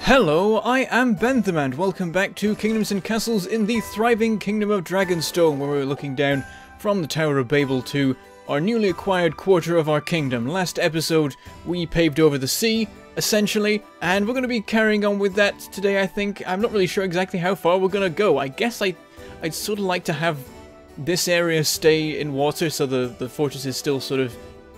Hello, I am Bentham and welcome back to Kingdoms and Castles in the thriving Kingdom of Dragonstone, where we're looking down from the Tower of Babel to our newly acquired quarter of our kingdom. Last episode we paved over the sea, essentially, and we're going to be carrying on with that today, I think. I'm not really sure exactly how far we're going to go. I guess I'd sort of like to have this area stay in water so the fortress is still sort of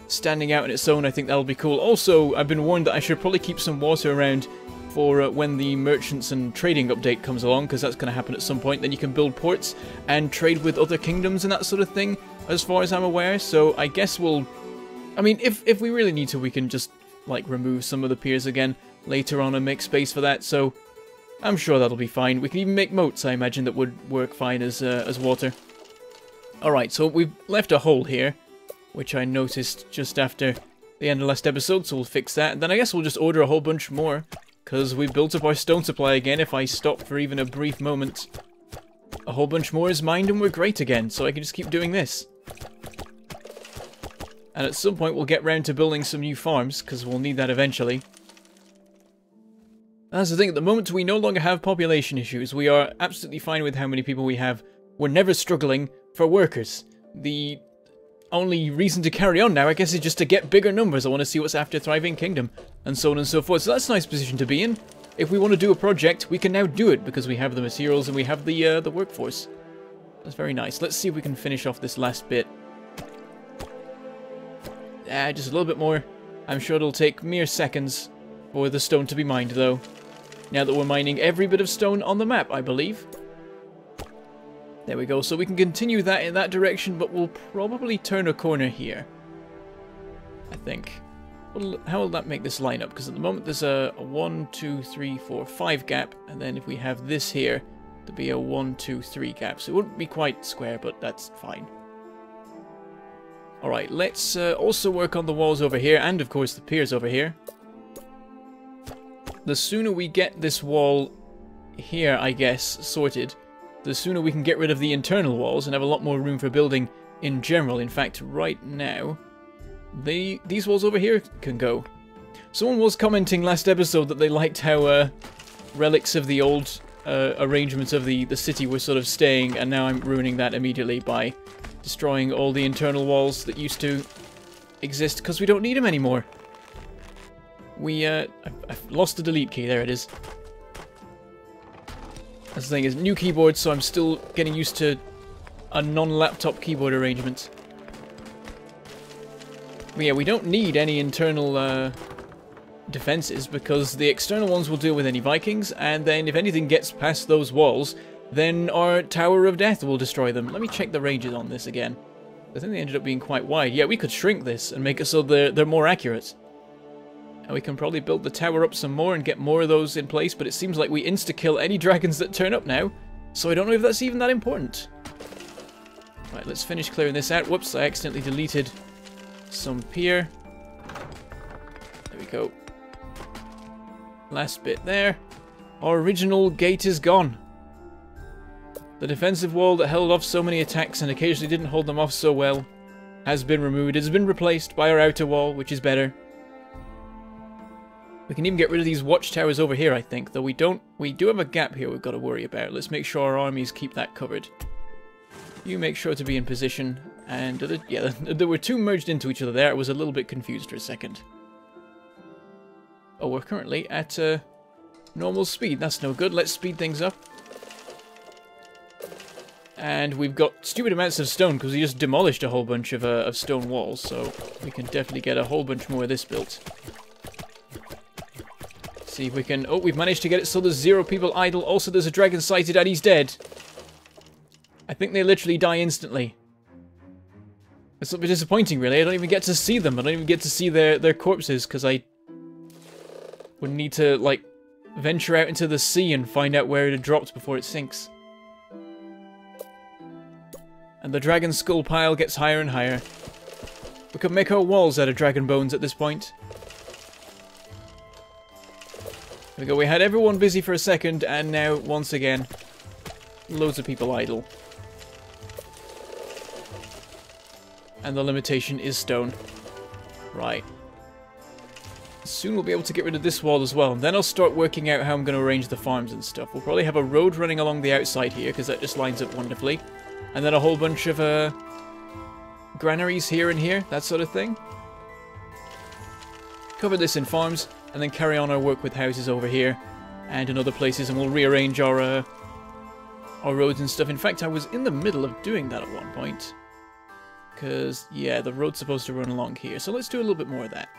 standing out on its own. I think that'll be cool. Also, I've been warned that I should probably keep some water around for when the merchants and trading update comes along, because that's going to happen at some point. Then you can build ports and trade with other kingdoms and that sort of thing, as far as I'm aware. So I guess we'll... I mean, if we really need to, we can just, like, remove some of the piers again later on and make space for that. So I'm sure that'll be fine. We can even make moats, I imagine, that would work fine as water. Alright, so we've left a hole here, which I noticed just after the end of last episode, so we'll fix that. And then I guess we'll just order a whole bunch more, because we built up our stone supply again. If I stop for even a brief moment, a whole bunch more is mined and we're great again, so I can just keep doing this. And at some point we'll get round to building some new farms, because we'll need that eventually. That's the thing, at the moment we no longer have population issues. We are absolutely fine with how many people we have. We're never struggling for workers. The only reason to carry on now, I guess, is just to get bigger numbers. I want to see what's after Thriving Kingdom, and so on and so forth. So that's a nice position to be in. If we want to do a project, we can now do it, because we have the materials and we have the workforce. That's very nice. Let's see if we can finish off this last bit. Just a little bit more. I'm sure it'll take mere seconds for the stone to be mined, though. Now that we're mining every bit of stone on the map, I believe. There we go, so we can continue that in that direction, but we'll probably turn a corner here, I think. How will that make this line up? Because at the moment there's a 1, 2, 3, 4, 5 gap, and then if we have this here, there'll be a 1, 2, 3 gap. So it wouldn't be quite square, but that's fine. Alright, let's also work on the walls over here, and of course the piers over here. The sooner we get this wall here, I guess, sorted, the sooner we can get rid of the internal walls and have a lot more room for building in general. In fact, right now, these walls over here can go. Someone was commenting last episode that they liked how relics of the old arrangements of the city were sort of staying, and now I'm ruining that immediately by destroying all the internal walls that used to exist, because we don't need them anymore. I've lost the delete key, there it is. That's the thing, is new keyboard, so I'm still getting used to a non-laptop keyboard arrangement. But yeah, we don't need any internal defenses, because the external ones will deal with any Vikings, and then if anything gets past those walls, then our Tower of Death will destroy them. Let me check the ranges on this again. I think they ended up being quite wide. Yeah, we could shrink this and make it so they're more accurate. And we can probably build the tower up some more and get more of those in place, but it seems like we insta-kill any dragons that turn up now, so I don't know if that's even that important. Right, let's finish clearing this out. Whoops, I accidentally deleted some pier. There we go. Last bit there. Our original gate is gone. The defensive wall that held off so many attacks and occasionally didn't hold them off so well has been removed. It has been replaced by our outer wall, which is better. We can even get rid of these watchtowers over here, I think, though we do have a gap here we've got to worry about. Let's make sure our armies keep that covered. You make sure to be in position, and yeah, there were two merged into each other there. I was a little bit confused for a second. Oh, we're currently at normal speed. That's no good. Let's speed things up. And we've got stupid amounts of stone because we just demolished a whole bunch of stone walls, so we can definitely get a whole bunch more of this built. See if we can... Oh, we've managed to get it so there's 0 people idle. Also, there's a dragon sighted and he's dead. I think they literally die instantly. It's a bit disappointing, really. I don't even get to see them. I don't even get to see their corpses, because I would need to, like, venture out into the sea and find out where it had dropped before it sinks. And the dragon skull pile gets higher and higher. We could make our walls out of dragon bones at this point. There we go, we had everyone busy for a second, and now, once again, loads of people idle. And the limitation is stone. Right. soon we'll be able to get rid of this wall as well. And then I'll start working out how I'm going to arrange the farms and stuff. We'll probably have a road running along the outside here, because that just lines up wonderfully. And then a whole bunch of granaries here and here, that sort of thing. Cover this in farms, and then carry on our work with houses over here and in other places, and we'll rearrange our roads and stuff. In fact, I was in the middle of doing that at one point. Because, yeah, the road's supposed to run along here. So let's do a little bit more of that.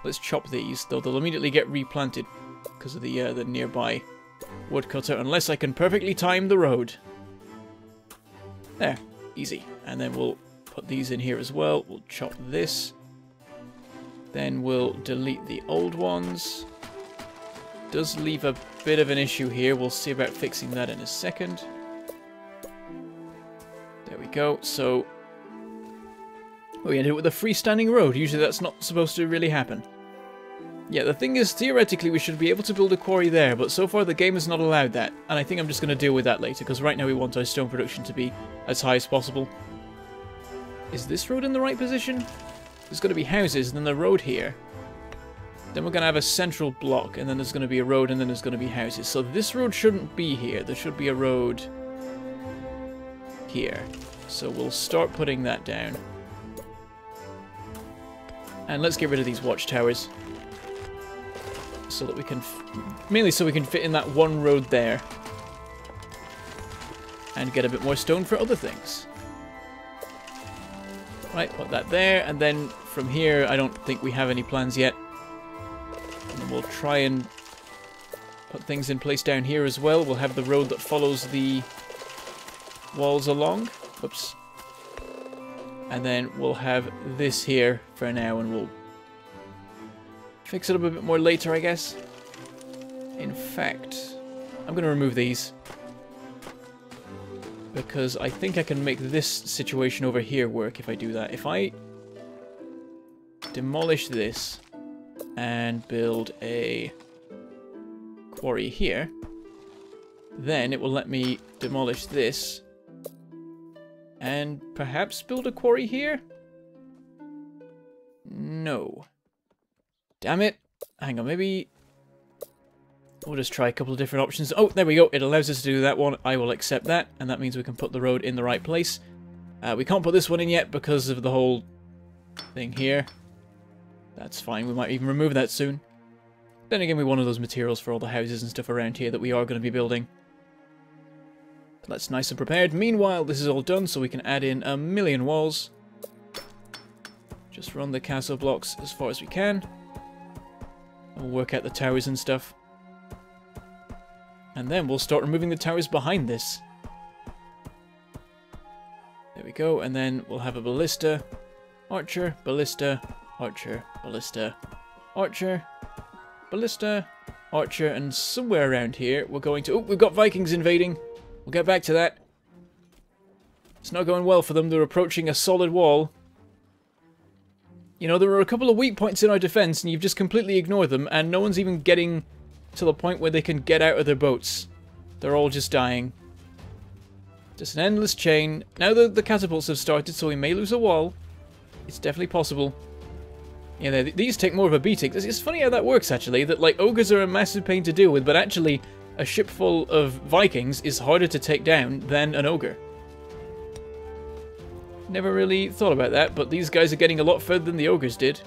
Let's chop these, though they'll immediately get replanted because of the nearby woodcutter, unless I can perfectly time the road. There, easy. And then we'll put these in here as well. We'll chop this. Then we'll delete the old ones. Does leave a bit of an issue here. We'll see about fixing that in a second. There we go. So we ended up with a freestanding road. Usually that's not supposed to really happen. Yeah, the thing is, theoretically we should be able to build a quarry there, but so far the game has not allowed that. And I think I'm just going to deal with that later, because right now we want our stone production to be as high as possible. Is this road in the right position? There's going to be houses, and then the road here. Then we're going to have a central block, and then there's going to be a road, and then there's going to be houses. So this road shouldn't be here. There should be a road here. So we'll start putting that down. And let's get rid of these watchtowers. So that we can... mainly so we can fit in that one road there. And get a bit more stone for other things. Right, put that there, and then from here, I don't think we have any plans yet. And we'll try and put things in place down here as well. We'll have the road that follows the walls along. Whoops. And then we'll have this here for now, and we'll fix it up a bit more later, I guess. In fact, I'm going to remove these. Because I think I can make this situation over here work if I do that. If I demolish this and build a quarry here, then it will let me demolish this and perhaps build a quarry here? No. Damn it. Hang on, maybe we'll just try a couple of different options. Oh, there we go. It allows us to do that one. I will accept that, and that means we can put the road in the right place. We can't put this one in yet because of the whole thing here. That's fine. We might even remove that soon. Then again, we want those materials for all the houses and stuff around here that we are going to be building. That's nice and prepared. Meanwhile, this is all done, so we can add in 1,000,000 walls. Just run the castle blocks as far as we can. We'll work out the towers and stuff. And then we'll start removing the towers behind this. There we go, and then we'll have a ballista, archer, ballista, archer, ballista, archer, ballista, archer, and somewhere around here we're going to... oh, we've got Vikings invading. We'll get back to that. It's not going well for them. They're approaching a solid wall. You know, there are a couple of weak points in our defense, and you've just completely ignored them, and no one's even getting to the point where they can get out of their boats. They're all just dying. Just an endless chain. Now the catapults have started, so we may lose a wall. It's definitely possible. Yeah, these take more of a beating. It's funny how that works, actually, that, like, ogres are a massive pain to deal with, but actually, a ship full of Vikings is harder to take down than an ogre. Never really thought about that, but these guys are getting a lot further than the ogres did.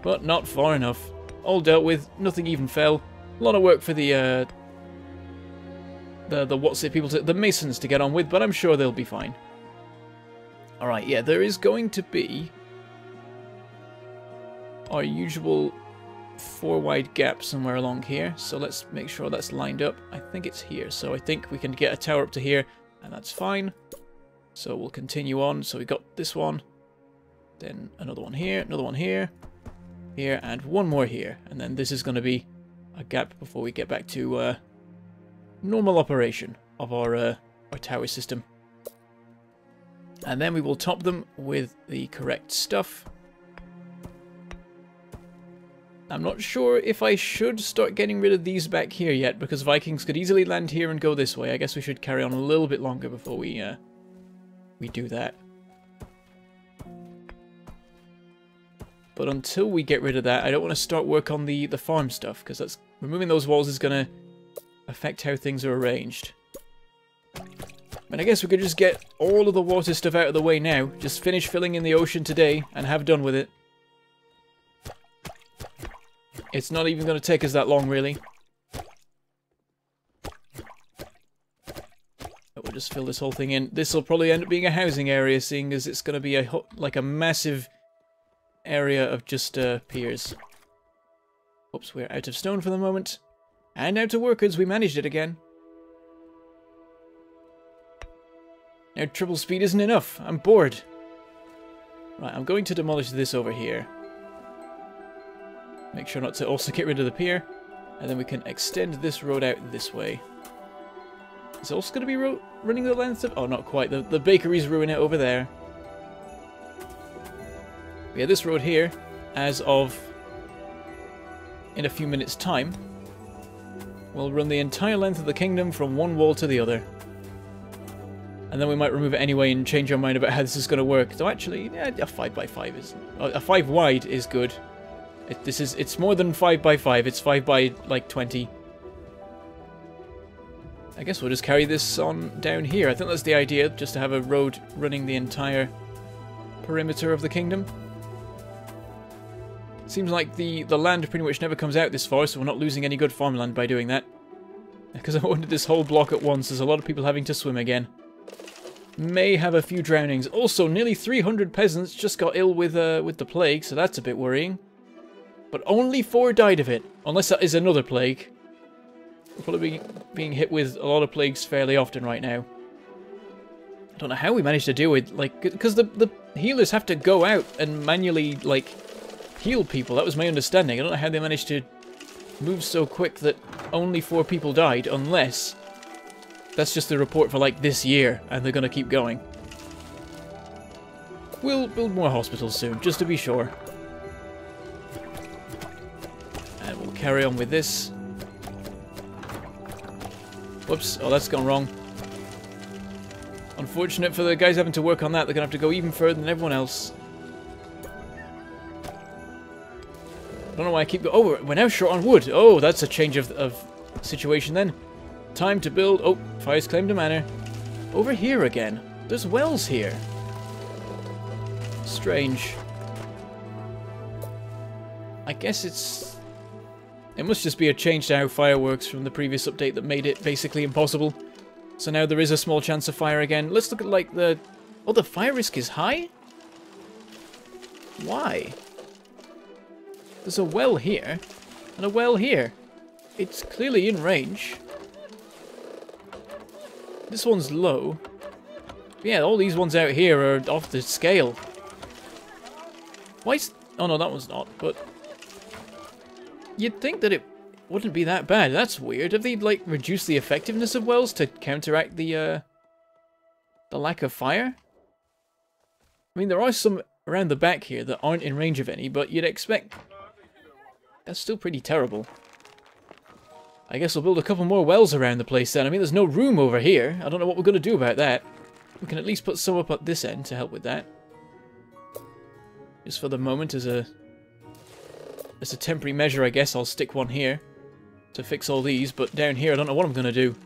But not far enough. All dealt with, nothing even fell. A lot of work for the what's it people, the masons to get on with, but I'm sure they'll be fine. Alright, yeah, there is going to be our usual 4-wide gap somewhere along here, so let's make sure that's lined up. I think it's here, so I think we can get a tower up to here, and that's fine. So we'll continue on. So we got this one, then another one here, here, and one more here, and then this is going to be a gap before we get back to normal operation of our tower system. And then we will top them with the correct stuff. I'm not sure if I should start getting rid of these back here yet, because Vikings could easily land here and go this way. I guess we should carry on a little bit longer before we do that. But until we get rid of that, I don't want to start work on the farm stuff, because that's removing those walls is going to affect how things are arranged. And I guess we could just get all of the water stuff out of the way now. Just finish filling in the ocean today and have done with it. It's not even going to take us that long, really. But we'll just fill this whole thing in. This will probably end up being a housing area, seeing as it's going to be like a massive area of just piers. Oops, we're out of stone for the moment. And out of workers, we managed it again. Now triple speed isn't enough. I'm bored. Right, I'm going to demolish this over here. Make sure not to also get rid of the pier. And then we can extend this road out this way. Is it also going to be running the length of... Oh, not quite. The bakery's ruining it over there. Yeah, this road here, as of in a few minutes' time, will run the entire length of the kingdom from one wall to the other. And then we might remove it anyway and change our mind about how this is going to work. So actually, yeah, a 5x5 is... A 5 wide is good. It's more than 5x5. It's 5 by, like, 20. I guess we'll just carry this on down here. I think that's the idea, just to have a road running the entire perimeter of the kingdom. Seems like the land pretty much never comes out this far, so we're not losing any good farmland by doing that. Because I wanted this whole block at once, there's a lot of people having to swim again. May have a few drownings. Also, nearly 300 peasants just got ill with the plague, so that's a bit worrying. But only 4 died of it, unless that is another plague. We're probably being hit with a lot of plagues fairly often right now. I don't know how we managed to do it, like, because the healers have to go out and manually, like, heal people. That was my understanding. I don't know how they managed to move so quick that only 4 people died, unless that's just the report for, like, this year, and they're going to keep going. We'll build more hospitals soon, just to be sure. And we'll carry on with this. Whoops. Oh, that's gone wrong. Unfortunate for the guys having to work on that. They're going to have to go even further than everyone else. I don't know why I keep going. Oh, we're now short on wood. Oh, that's a change of situation then. Time to build... Oh, fire's claimed a manor. Over here again. There's wells here. Strange. I guess it's... It must just be a change to how fire works from the previous update that made it basically impossible. So now there is a small chance of fire again. Let's look at, like, the... Oh, the fire risk is high? Why? There's a well here, and a well here. It's clearly in range. This one's low. Yeah, all these ones out here are off the scale. Why is... Oh no, that one's not, but... You'd think that it wouldn't be that bad. That's weird. Have they, like, reduced the effectiveness of wells to counteract the lack of fire? I mean, there are some around the back here that aren't in range of any, but you'd expect... That's still pretty terrible. I guess we'll build a couple more wells around the place then. I mean, there's no room over here. I don't know what we're going to do about that. We can at least put some up at this end to help with that. Just for the moment, as a temporary measure, I guess I'll stick one here to fix all these. But down here, I don't know what I'm going to do.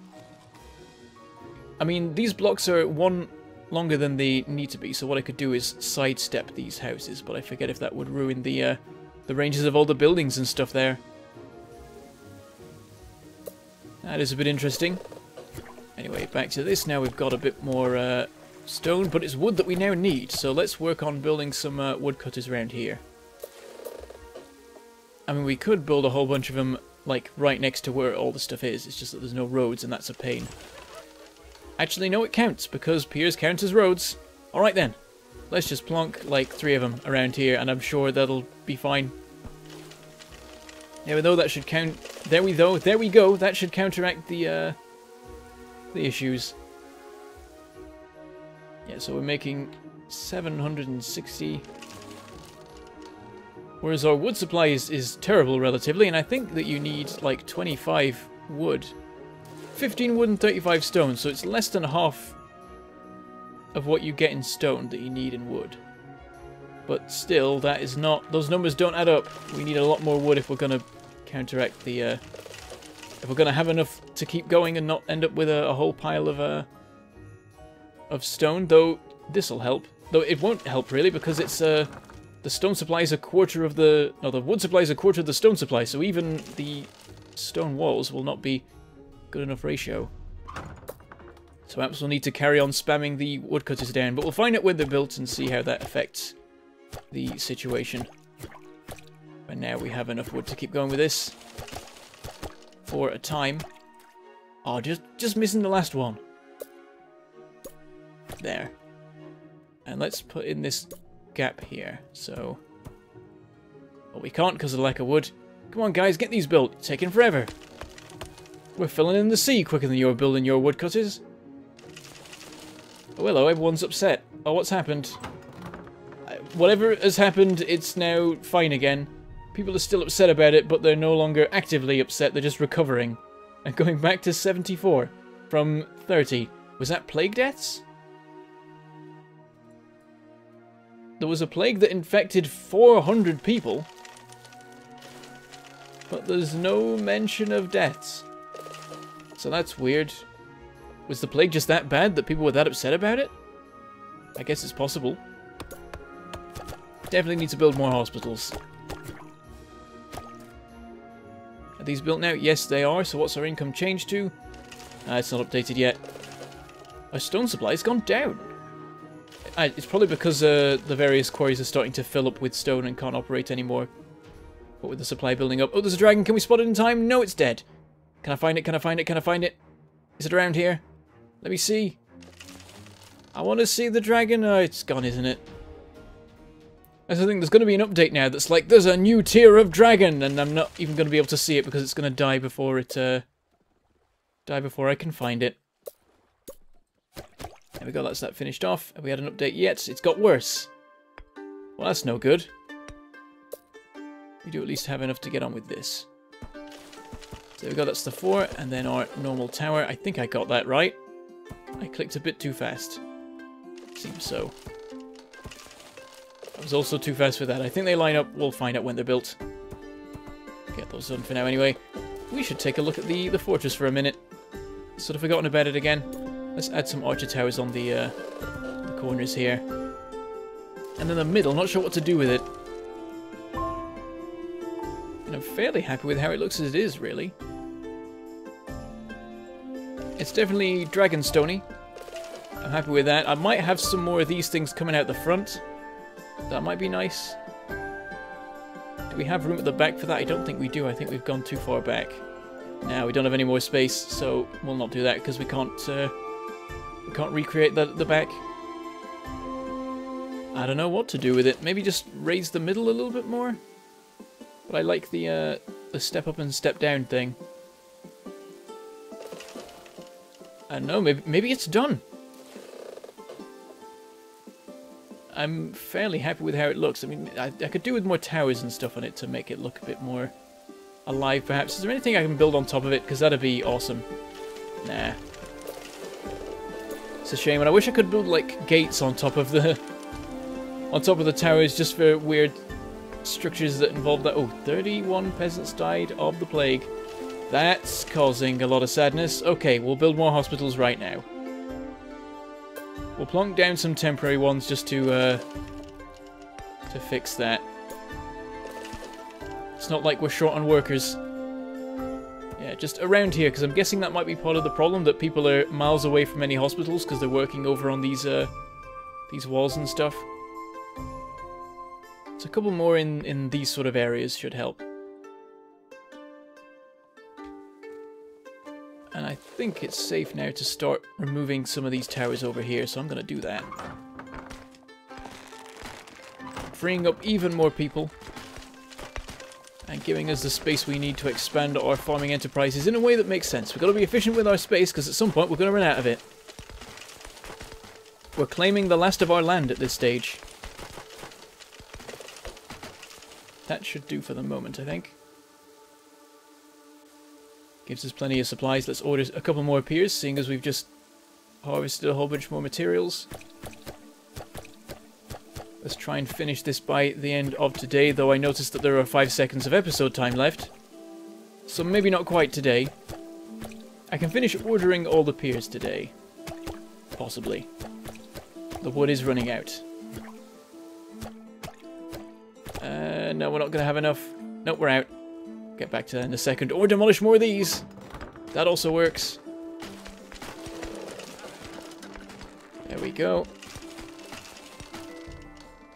I mean, these blocks are one longer than they need to be. So what I could do is sidestep these houses. But I forget if that would ruin the ranges of all the buildings and stuff there. That is a bit interesting. Anyway, back to this. Now we've got a bit more stone, but it's wood that we now need. So let's work on building some woodcutters around here. I mean, we could build a whole bunch of them, like, right next to where all the stuff is. It's just that there's no roads, and that's a pain. Actually, no, it counts, because piers count as roads. Alright then. Let's just plonk, like, 3 of them around here, and I'm sure that'll be fine. Even though that should count... There we go. That should counteract the issues. Yeah, so we're making 760... Whereas our wood supply is terrible relatively, and I think that you need, like, 25 wood. 15 wood and 35 stone, so it's less than half of what you get in stone that you need in wood. But still, that is not... Those numbers don't add up. We need a lot more wood if we're going to counteract the... if we're going to have enough to keep going and not end up with a whole pile of stone. Though, this'll help. Though it won't help, really, because it's... the stone supply is a quarter of the... No, the wood supply is a quarter of the stone supply, so even the stone walls will not be good enough ratio. So perhaps we'll need to carry on spamming the woodcutters down, but we'll find out when they're built and see how that affects the situation. And now we have enough wood to keep going with this for a time. Oh, just missing the last one. There. And let's put in this gap here. So, well, we can't because of the lack of wood. Come on, guys, get these built. It's taking forever. We're filling in the sea quicker than you're building your woodcutters. Oh, hello, everyone's upset. Oh, what's happened? Whatever has happened, it's now fine again. People are still upset about it, but they're no longer actively upset. They're just recovering. And going back to 74 from 30. Was that plague deaths? There was a plague that infected 400 people. But there's no mention of deaths. So that's weird. Was the plague just that bad that people were that upset about it? I guess it's possible. Definitely need to build more hospitals. Are these built now? Yes, they are. So what's our income changed to? It's not updated yet. Our stone supply's gone down. It's probably because the various quarries are starting to fill up with stone and can't operate anymore. But with the supply building up... Oh, there's a dragon. Can we spot it in time? No, it's dead. Can I find it? Can I find it? Can I find it? Is it around here? Let me see. I want to see the dragon. Oh, it's gone, isn't it? I think there's going to be an update now that's like, there's a new tier of dragon, and I'm not even going to be able to see it because it's going to die before it, die before I can find it. There we go, that's that finished off. Have we had an update yet? It's got worse. Well, that's no good. We do at least have enough to get on with this. So there we go, that's the 4, and then our normal tower. I think I got that right. I clicked a bit too fast. Seems so. I was also too fast for that. I think they line up. We'll find out when they're built. Get those done for now anyway. We should take a look at the fortress for a minute. Sort of forgotten about it again. Let's add some archer towers on the corners here. And then the middle, not sure what to do with it. And I'm fairly happy with how it looks as it is, really. It's definitely dragonstony. I'm happy with that. I might have some more of these things coming out the front. That might be nice. Do we have room at the back for that? I don't think we do. I think we've gone too far back. Now we don't have any more space, so we'll not do that because we can't recreate the back. I don't know what to do with it. Maybe just raise the middle a little bit more. But I like the step up and step down thing. I don't know. Maybe it's done. I'm fairly happy with how it looks. I mean, I could do with more towers and stuff on it to make it look a bit more alive, perhaps. Is there anything I can build on top of it? Because that'd be awesome. Nah. It's a shame, and I wish I could build, like, gates on top of the towers just for weird structures that involve that. Oh, 31 peasants died of the plague. That's causing a lot of sadness. Okay, we'll build more hospitals right now. We'll plonk down some temporary ones just to fix that. It's not like we're short on workers. Yeah, just around here, because I'm guessing that might be part of the problem, that people are miles away from any hospitals because they're working over on these walls and stuff. So a couple more in these sort of areas should help. And I think it's safe now to start removing some of these towers over here, so I'm going to do that. Freeing up even more people. And giving us the space we need to expand our farming enterprises in a way that makes sense. We've got to be efficient with our space, because at some point we're going to run out of it. We're claiming the last of our land at this stage. That should do for the moment, I think. Gives us plenty of supplies. Let's order a couple more piers, seeing as we've just harvested a whole bunch more materials. Let's try and finish this by the end of today, though I noticed that there are 5 seconds of episode time left. So maybe not quite today. I can finish ordering all the piers today. Possibly. The wood is running out. No, we're not going to have enough. Nope, we're out. Get back to that in a second. Or demolish more of these. That also works. There we go.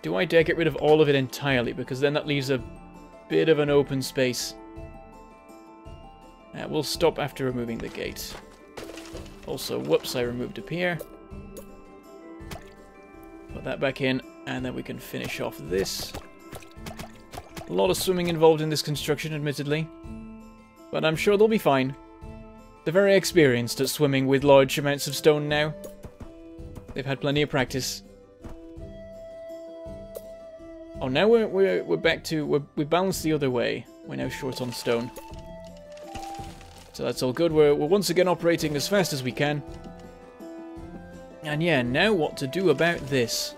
Do I dare get rid of all of it entirely? Because then that leaves a bit of an open space. We'll stop after removing the gate. Also, whoops, I removed a pier. Put that back in, and then we can finish off this. A lot of swimming involved in this construction, admittedly. But I'm sure they'll be fine. They're very experienced at swimming with large amounts of stone now. They've had plenty of practice. Oh, now we're back to... we balanced the other way. We're now short on stone. So that's all good. We're once again operating as fast as we can. And yeah, now what to do about this.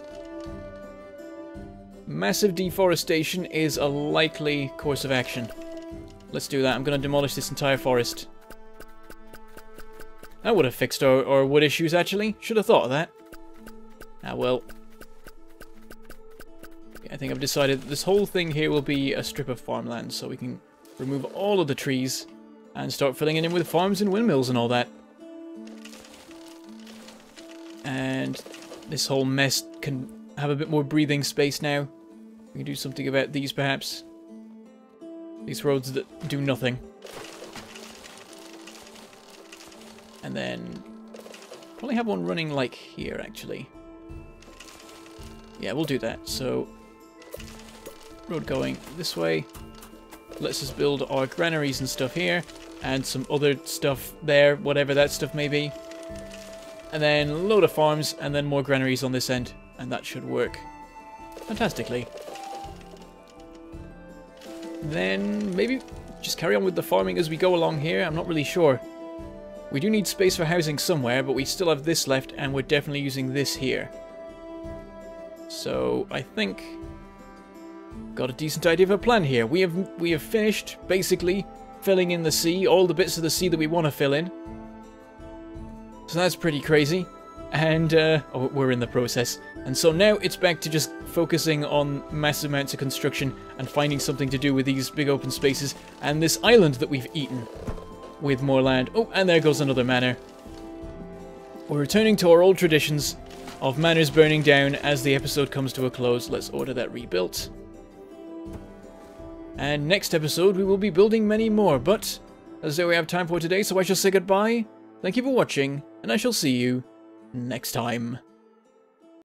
Massive deforestation is a likely course of action. Let's do that. I'm going to demolish this entire forest. That would have fixed our wood issues, actually. Should have thought of that. Ah, well. I think I've decided that this whole thing here will be a strip of farmland, so we can remove all of the trees and start filling it in with farms and windmills and all that. And this whole mess can have a bit more breathing space now. We can do something about these, perhaps. These roads that do nothing. And then probably have one running like here, actually. Yeah, we'll do that. So, road going this way. Let's just build our granaries and stuff here. And some other stuff there, whatever that stuff may be. And then a load of farms, and then more granaries on this end. And that should work fantastically. Then maybe just carry on with the farming as we go along here. I'm not really sure. We do need space for housing somewhere, but we still have this left, and we're definitely using this here. So I think got a decent idea of a plan here. We have finished basically filling in the sea, all the bits of the sea that we want to fill in. So that's pretty crazy. And oh, we're in the process. And so now it's back to just focusing on massive amounts of construction and finding something to do with these big open spaces and this island that we've eaten with more land. Oh, and there goes another manor. We're returning to our old traditions of manors burning down as the episode comes to a close. Let's order that rebuilt. And next episode we will be building many more, but as though we have time for today, so I shall say goodbye. Thank you for watching, and I shall see you next time.